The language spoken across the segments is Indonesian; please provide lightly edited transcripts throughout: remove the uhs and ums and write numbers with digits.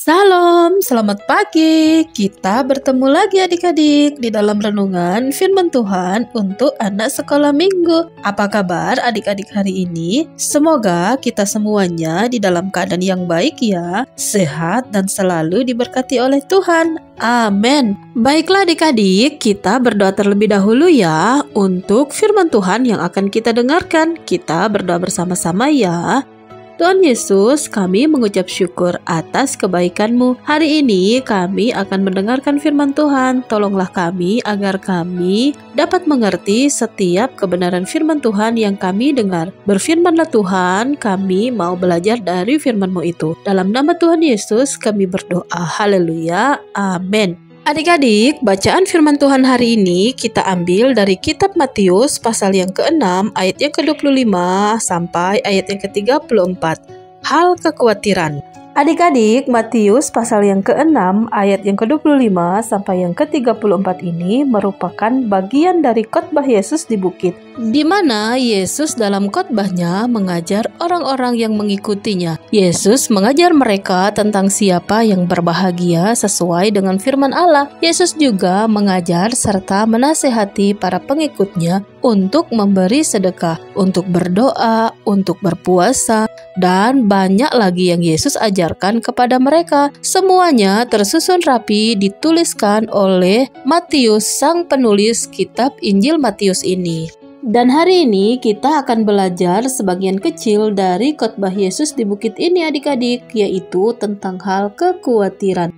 Salam, selamat pagi. Kita bertemu lagi adik-adik di dalam renungan firman Tuhan untuk anak sekolah minggu. Apa kabar adik-adik hari ini? Semoga kita semuanya di dalam keadaan yang baik ya, sehat dan selalu diberkati oleh Tuhan. Amin. Baiklah adik-adik, kita berdoa terlebih dahulu ya untuk firman Tuhan yang akan kita dengarkan. Kita berdoa bersama-sama ya. Tuhan Yesus, kami mengucap syukur atas kebaikan-Mu. Hari ini kami akan mendengarkan firman Tuhan. Tolonglah kami agar kami dapat mengerti setiap kebenaran firman Tuhan yang kami dengar. Berfirmanlah Tuhan, kami mau belajar dari firman-Mu itu. Dalam nama Tuhan Yesus kami berdoa. Haleluya. Amin. Adik-adik, bacaan firman Tuhan hari ini kita ambil dari kitab Matius pasal yang ke-6 ayat yang ke-25 sampai ayat yang ke-34. Hal kekhawatiran. Adik-adik, Matius pasal yang ke-6 ayat yang ke-25 sampai yang ke-34 ini merupakan bagian dari khotbah Yesus di bukit, di mana Yesus dalam khotbahnya mengajar orang-orang yang mengikutinya. Yesus mengajar mereka tentang siapa yang berbahagia sesuai dengan firman Allah. Yesus juga mengajar serta menasehati para pengikutnya untuk memberi sedekah, untuk berdoa, untuk berpuasa, dan banyak lagi yang Yesus ajarkan kepada mereka. Semuanya tersusun rapi dituliskan oleh Matius, sang penulis kitab Injil Matius ini. Dan hari ini kita akan belajar sebagian kecil dari khotbah Yesus di bukit ini adik-adik, yaitu tentang hal kekhawatiran.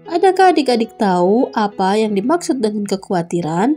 Adakah adik-adik tahu apa yang dimaksud dengan kekhawatiran?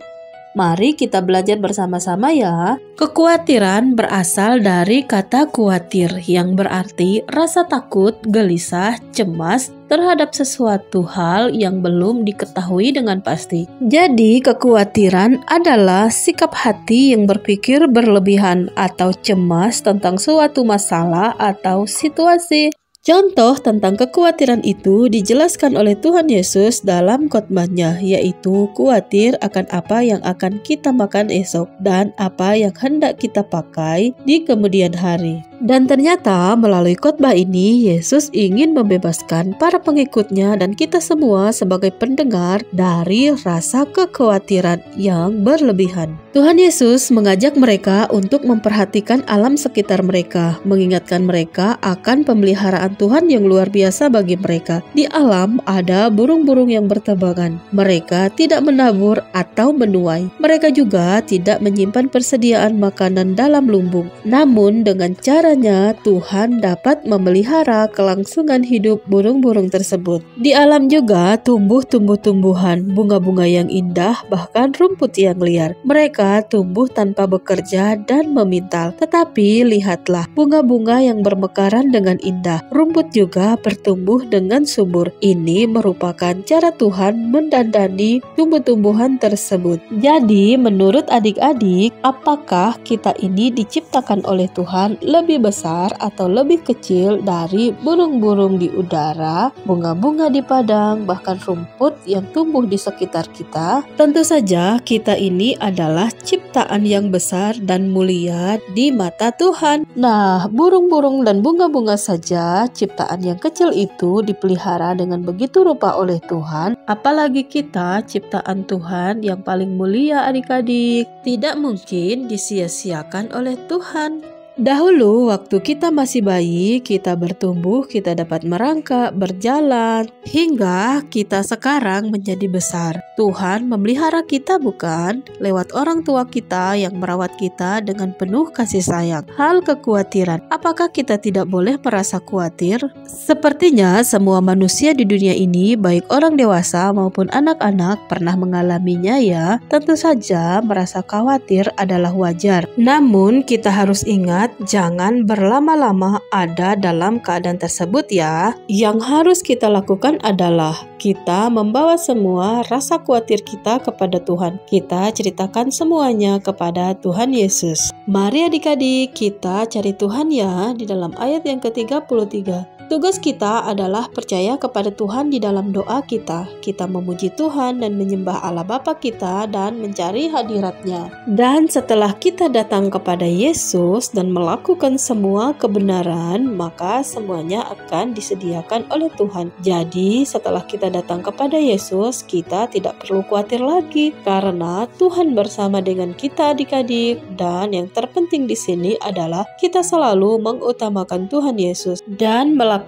Mari kita belajar bersama-sama ya. Kekhawatiran berasal dari kata khawatir yang berarti rasa takut, gelisah, cemas terhadap sesuatu hal yang belum diketahui dengan pasti. Jadi kekhawatiran adalah sikap hati yang berpikir berlebihan atau cemas tentang suatu masalah atau situasi. Contoh tentang kekhawatiran itu dijelaskan oleh Tuhan Yesus dalam khotbahnya, yaitu khawatir akan apa yang akan kita makan esok dan apa yang hendak kita pakai di kemudian hari. Dan ternyata melalui khotbah ini Yesus ingin membebaskan para pengikutnya dan kita semua sebagai pendengar dari rasa kekhawatiran yang berlebihan. Tuhan Yesus mengajak mereka untuk memperhatikan alam sekitar mereka, mengingatkan mereka akan pemeliharaan Tuhan yang luar biasa bagi mereka. Di alam ada burung-burung yang berterbangan. Mereka tidak menabur atau menuai. Mereka juga tidak menyimpan persediaan makanan dalam lumbung. Namun dengan caranya Tuhan dapat memelihara kelangsungan hidup burung-burung tersebut. Di alam juga tumbuh tumbuh-tumbuhan, bunga-bunga yang indah, bahkan rumput yang liar. Mereka tumbuh tanpa bekerja dan memintal. Tetapi lihatlah, bunga-bunga yang bermekaran dengan indah. Rumput juga bertumbuh dengan subur. Ini merupakan cara Tuhan mendandani tumbuh-tumbuhan tersebut. Jadi, menurut adik-adik, apakah kita ini diciptakan oleh Tuhan lebih besar atau lebih kecil dari burung-burung di udara, bunga-bunga di padang, bahkan rumput yang tumbuh di sekitar kita? Tentu saja kita ini adalah ciptaan yang besar dan mulia di mata Tuhan. Nah, burung-burung dan bunga-bunga saja ciptaan yang kecil itu dipelihara dengan begitu rupa oleh Tuhan, apalagi kita ciptaan Tuhan yang paling mulia adik-adik, tidak mungkin disia-siakan oleh Tuhan. Dahulu waktu kita masih bayi, kita bertumbuh, kita dapat merangkak, berjalan, hingga kita sekarang menjadi besar. Tuhan memelihara kita bukan? Lewat orang tua kita yang merawat kita dengan penuh kasih sayang. Hal kekhawatiran, apakah kita tidak boleh merasa khawatir? Sepertinya semua manusia di dunia ini, baik orang dewasa maupun anak-anak, pernah mengalaminya ya. Tentu saja merasa khawatir adalah wajar. Namun kita harus ingat, jangan berlama-lama ada dalam keadaan tersebut ya. Yang harus kita lakukan adalah kita membawa semua rasa khawatir kita kepada Tuhan. Kita ceritakan semuanya kepada Tuhan Yesus. Mari adik-adik kita cari Tuhan ya di dalam ayat yang ke-33. Tugas kita adalah percaya kepada Tuhan di dalam doa kita. Kita memuji Tuhan dan menyembah Allah Bapa kita dan mencari hadirat-Nya. Dan setelah kita datang kepada Yesus dan melakukan semua kebenaran, maka semuanya akan disediakan oleh Tuhan. Jadi setelah kita datang kepada Yesus, kita tidak perlu khawatir lagi karena Tuhan bersama dengan kita adik-adik. Dan yang terpenting di sini adalah kita selalu mengutamakan Tuhan Yesus dan melakukan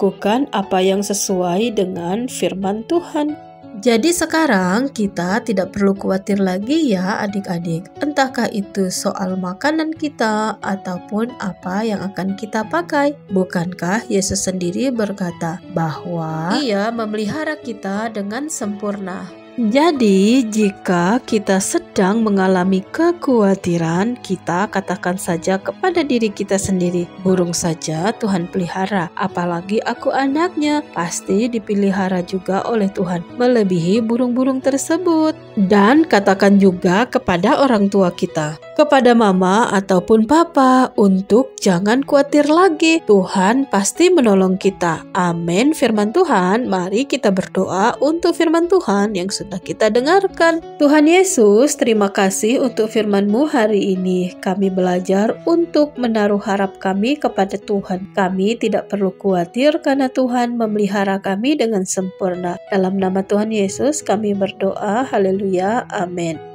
apa yang sesuai dengan firman Tuhan. Jadi sekarang kita tidak perlu khawatir lagi ya adik-adik. Entahkah itu soal makanan kita ataupun apa yang akan kita pakai. Bukankah Yesus sendiri berkata bahwa Ia memelihara kita dengan sempurna? Jadi, jika kita sedang mengalami kekhawatiran, kita katakan saja kepada diri kita sendiri, burung saja Tuhan pelihara, apalagi aku anaknya, pasti dipelihara juga oleh Tuhan, melebihi burung-burung tersebut. Dan katakan juga kepada orang tua kita, kepada mama ataupun papa, untuk jangan khawatir lagi, Tuhan pasti menolong kita. Amin firman Tuhan. Mari kita berdoa untuk firman Tuhan yang sudah kita dengarkan. Tuhan Yesus, terima kasih untuk firman-Mu hari ini. Kami belajar untuk menaruh harap kami kepada Tuhan. Kami tidak perlu khawatir karena Tuhan memelihara kami dengan sempurna. Dalam nama Tuhan Yesus kami berdoa. Haleluya. Amin.